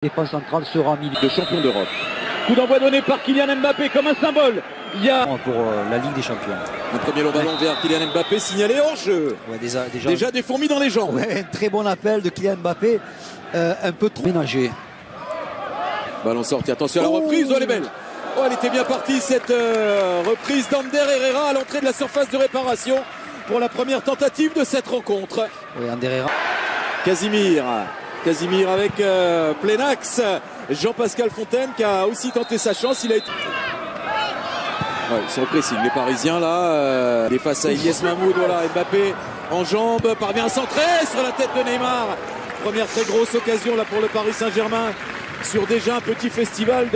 Défense centrale sera mis de champion d'Europe. Coup d'envoi donné par Kylian Mbappé comme un symbole. Il y a pour la Ligue des Champions. un premier long ballon vers Kylian Mbappé signalé hors jeu. Ouais, déjà des fourmis dans les jambes. Ouais, très bon appel de Kylian Mbappé, un peu trop ménagé. Ballon sorti, attention à la reprise, oh elle est belle. Oh elle était bien partie cette reprise d'Ander Herrera à l'entrée de la surface de réparation pour la première tentative de cette rencontre. Oui, Ander Herrera. Casimir avec plein axe. Jean-Pascal Fontaine qui a aussi tenté sa chance. Il a été... Ouais, ils sont pressés, les Parisiens là. Il est face à Ilyes Mahmoud. Voilà, Mbappé en jambes parvient à centrer sur la tête de Neymar. Première très grosse occasion là pour le Paris Saint-Germain sur déjà un petit festival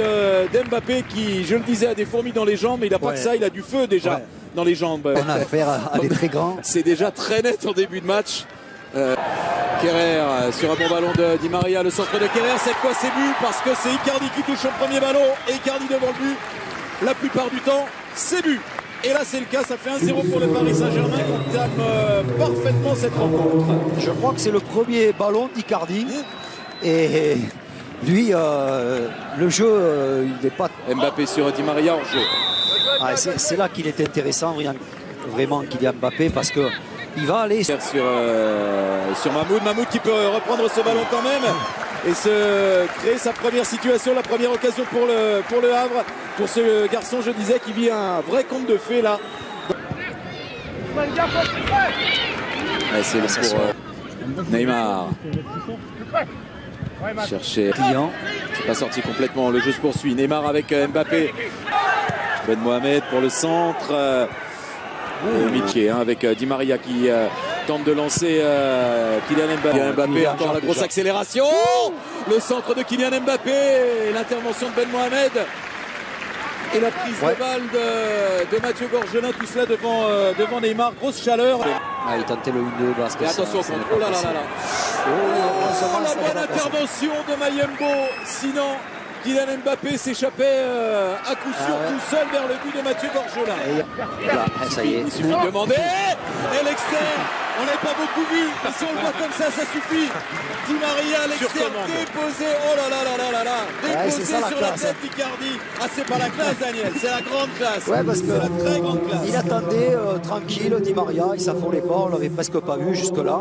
d'Mbappé qui, je le disais, a des fourmis dans les jambes. Mais il n'a pas que ça, il a du feu déjà dans les jambes. On a affaire à des très grands. C'est déjà très net en début de match. Kerrer sur un bon ballon de Di Maria, le centre de Kerrer, cette fois c'est but parce que c'est Icardi qui touche son premier ballon et Icardi devant le but. La plupart du temps, c'est but. Et là c'est le cas, ça fait 1-0 pour le Paris Saint-Germain qui entame parfaitement cette rencontre. Je crois que c'est le premier ballon d'Icardi. Et lui, le jeu, il n'est pas... Mbappé sur Di Maria hors jeu. Ah, c'est là qu'il est intéressant, vraiment, Kylian Mbappé, parce que il va aller sur Mahmoud qui peut reprendre ce ballon quand même et se créer sa première situation, la première occasion pour le Havre, pour ce garçon, je disais, qui vit un vrai conte de fées là. C'est pour Neymar. Chercher client. C'est pas sorti complètement, le jeu se poursuit. Neymar avec Mbappé. Ben Mohamed pour le centre. Miché avec Di Maria qui tente de lancer Kylian Mbappé. Encore la grosse accélération. Le centre de Kylian Mbappé. L'intervention de Ben Mohamed. Et la prise de balle de Mathieu Gorgelin. Tout cela devant Neymar. Grosse chaleur. Ah, il tentait le 1-2 parce que attention, oh là là là là. Oh, la bonne intervention de Mayembo. Sinon, Kylian Mbappé s'échappait à coup sûr tout seul vers le but de Mathieu Gorgelin. Il suffit de demander. Et l'externe, on n'a pas beaucoup vu. Mais si on le voit comme ça suffit. Di Maria à l'externe, déposé. Oh là là là là là là. Déposé sur la tête d'Icardi. Ah, c'est pas la classe, Daniel. C'est la grande classe. Ouais, parce que c'est la très grande classe. Il attendait tranquille, Di Maria. Il s'affolait pas. On l'avait presque pas vu jusque-là.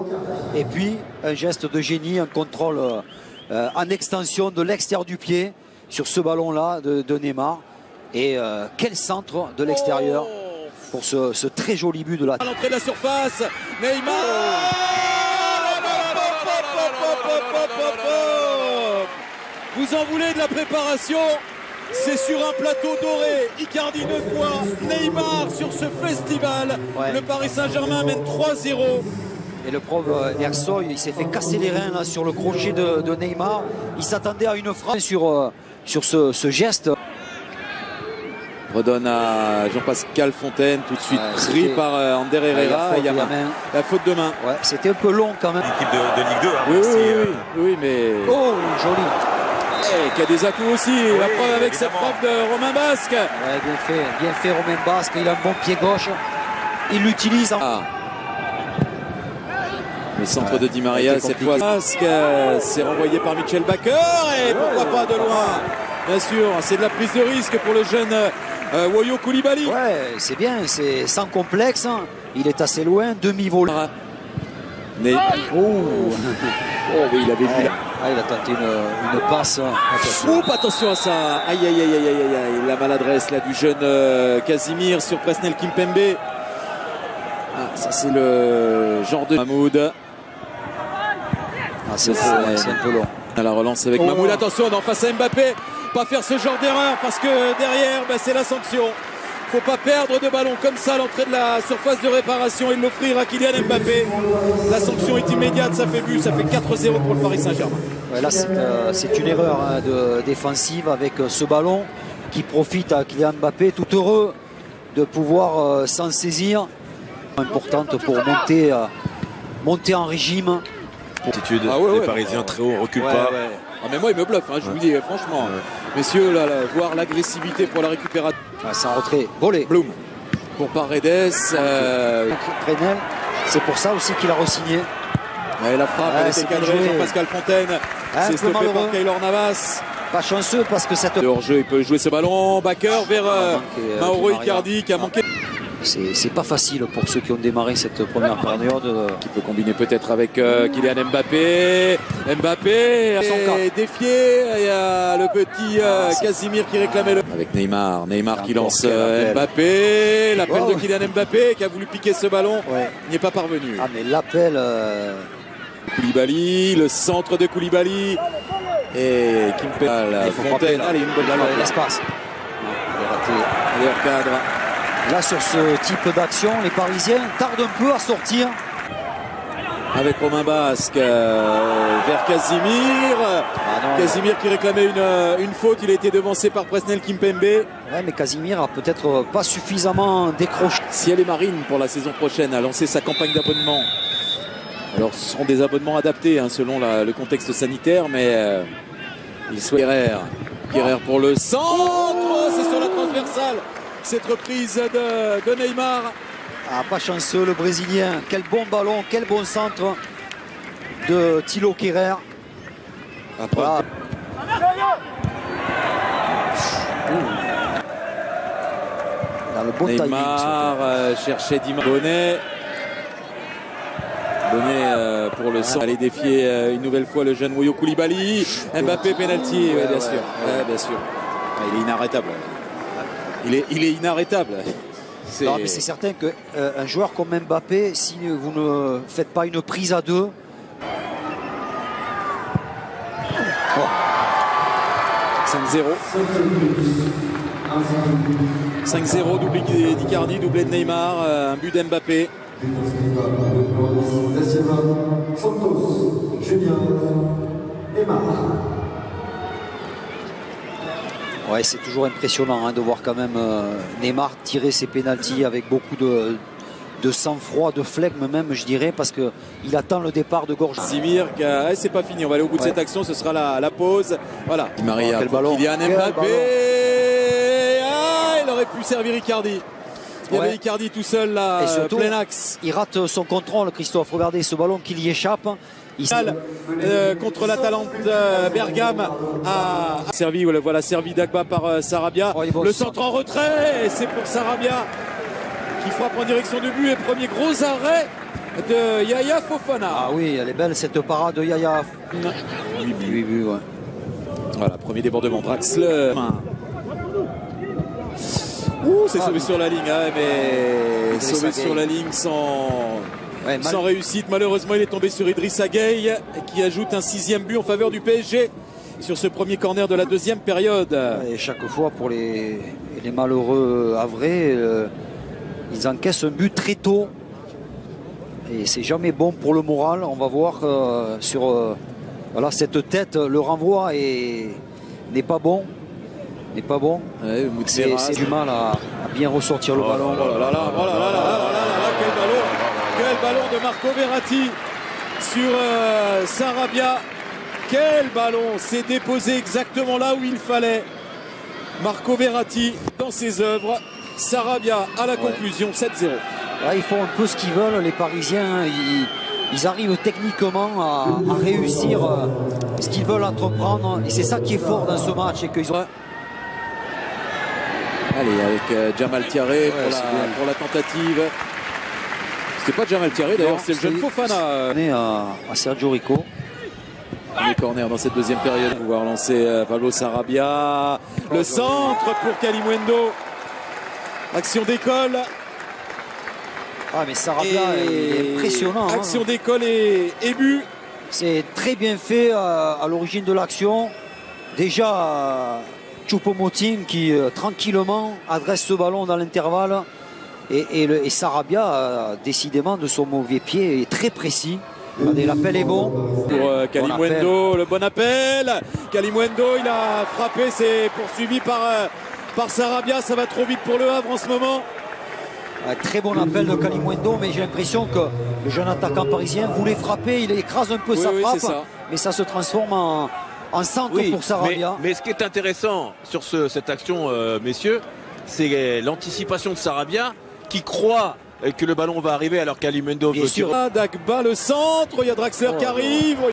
Et puis, un geste de génie, un contrôle en extension de l'extérieur du pied sur ce ballon-là de Neymar. Et quel centre de l'extérieur pour ce très joli but de la... À l'entrée de la surface, Neymar. Vous en voulez de la préparation? C'est sur un plateau doré. Icardi 2 fois, Neymar sur ce festival. Le Paris Saint-Germain mène 3-0. Et le pauvre Ersoy, il s'est fait casser les reins là, sur le crochet de Neymar. Il s'attendait à une frappe sur ce geste. Redonne à Jean-Pascal Fontaine, tout de suite pris par Ander Herrera. Il y a la faute de main. Ouais, c'était un peu long quand même. L'équipe de Ligue 2. Oui, mais... Oh, joli. Qui a des atouts aussi. La preuve avec cette frappe de Romain Basque. Ouais, bien fait Romain Basque. Il a un bon pied gauche. Il l'utilise. Le centre de Di Maria cette fois. Basque c'est renvoyé par Michel Bakker et pourquoi pas de loin. Bien sûr, c'est de la prise de risque pour le jeune Woyo Koulibaly. Ouais, c'est bien, c'est sans complexe. Il est assez loin, demi-vol. Oui, il avait vu. Il a tenté une passe. Attention à ça. Aïe. La maladresse là du jeune Casimir sur Presnel Kimpembe. Ça c'est le genre de Mahmoud. C'est un peu long. À la relance avec Mahmoud. Attention, en face à Mbappé. Pas faire ce genre d'erreur parce que derrière, c'est la sanction. Faut pas perdre de ballon comme ça à l'entrée de la surface de réparation et l'offrir à Kylian Mbappé. La sanction est immédiate, ça fait but, ça fait 4-0 pour le Paris Saint-Germain. Ouais, là, c'est une erreur défensive avec ce ballon qui profite à Kylian Mbappé, tout heureux de pouvoir s'en saisir. Importante pour monter en régime. Attitude des Parisiens très haut, on recule pas. Mais moi il me bluffe, je vous dis franchement. Messieurs, là, voir l'agressivité pour la récupération. C'est un retrait. Volé. Bloom pour Paredes. Prenel, c'est pour ça aussi qu'il a re-signé. Ouais, la frappe, elle était cadrée. Jean-Pascal Fontaine. C'est stoppé par Keylor Navas. Pas chanceux parce que cette... hors-jeu, il peut jouer ce ballon. Backer vers Mauro Icardi qui a manqué. C'est pas facile pour ceux qui ont démarré cette première période. Qui peut combiner peut-être avec Kylian Mbappé. Mbappé est défié. Il y a le petit Casimir qui réclamait le... Avec Neymar. Neymar qui lance Mbappé. L'appel de Kylian Mbappé qui a voulu piquer ce ballon. N'y est pas parvenu. Ah mais l'appel... Koulibaly, le centre de Koulibaly. Et Kimpembe, Fontaine. Allez, une bonne balle dans l'espace. Il est raté. Meilleur cadre. Là, sur ce type d'action, les Parisiens tardent un peu à sortir. Avec Romain Basque vers Casimir. Casimir qui réclamait une faute. Il a été devancé par Presnel Kimpembe. Ouais, mais Casimir a peut-être pas suffisamment décroché. Ciel et Marine pour la saison prochaine a lancé sa campagne d'abonnement. Alors ce seront des abonnements adaptés selon le contexte sanitaire, mais il souhaite Guerrer pour le centre. C'est sur la transversale. Cette reprise de Neymar. Ah, pas chanceux le Brésilien. Quel bon ballon, quel bon centre de Thilo Kehrer. Voilà. Dans le bon Neymar cherchait Dimar. Bonnet pour le centre. Allez défier une nouvelle fois le jeune Woyo Koulibaly. Mbappé penalty, bien sûr. Bien sûr. Il est inarrêtable. Il est inarrêtable. Non, mais c'est certain qu'un joueur comme Mbappé, si vous ne faites pas une prise à deux. 5-0, doublé d'Icardi, doublé de Neymar, un but d'Mbappé. Ouais, c'est toujours impressionnant de voir quand même Neymar tirer ses pénaltys avec beaucoup de sang-froid, de flegme même, je dirais, parce qu'il attend le départ de Gorge. Casimir, c'est pas fini, on va aller au bout de cette action, ce sera la pause. Voilà, Maria, quel ballon. Kylian Mbappé. Il aurait pu servir Icardi. Il y avait Icardi tout seul là, et surtout, plein axe. Il rate son contrôle, Christophe. Regardez ce ballon qui y échappe. Contre l'Atalante Bergame a servi, voilà, servi d'Agba par Sarabia. Le centre en retrait, c'est pour Sarabia qui frappe en direction du but et premier gros arrêt de Yaya Fofana. Ah oui, elle est belle cette parade de Yaya. 8 buts, ouais. Voilà, premier débordement Draxler. C'est sauvé sur la ligne, mais sauvé sur la ligne sans réussite. Malheureusement, il est tombé sur Idrissa Gueye qui ajoute un 6e but en faveur du PSG sur ce premier corner de la deuxième période. Et chaque fois, pour les malheureux havrais, ils encaissent un but très tôt. Et c'est jamais bon pour le moral. On va voir sur voilà, cette tête, le renvoi n'est pas bon. C'est du mal à bien ressortir le ballon. Quel ballon de Marco Verratti sur Sarabia. Quel ballon, s'est déposé exactement là où il fallait. Marco Verratti dans ses œuvres. Sarabia à la conclusion, 7-0. Ouais, ils font un peu ce qu'ils veulent, les Parisiens. Ils arrivent techniquement à réussir ce qu'ils veulent entreprendre. Et c'est ça qui est fort dans ce match. Et qu'ils ont... Allez, avec Jamal Thiaré pour la tentative. C'était pas Jamal Thiaré d'ailleurs, c'est le jeune Fofana. À Sergio Rico. Les corners dans cette deuxième période. Pouvoir lancer Pablo Sarabia. Le centre pour Kalimuendo. Action d'école. Ah mais Sarabia est impressionnant. Action d'école et but. C'est très bien fait à l'origine de l'action. Déjà Choupo-Moting qui tranquillement adresse ce ballon dans l'intervalle. Et Sarabia, décidément de son mauvais pied, est très précis. Regardez, l'appel est bon. Pour Kalimuendo, le bon appel. Kalimuendo, il a frappé, c'est poursuivi par Sarabia. Ça va trop vite pour le Havre en ce moment. Un très bon appel de Kalimuendo, mais j'ai l'impression que le jeune attaquant parisien voulait frapper. Il écrase un peu sa frappe, mais ça se transforme en centre pour Sarabia. Mais ce qui est intéressant sur cette action, messieurs, c'est l'anticipation de Sarabia qui croit que le ballon va arriver alors qu'Alimundo veut sûr. Dagba le centre, il y a Draxler qui arrive.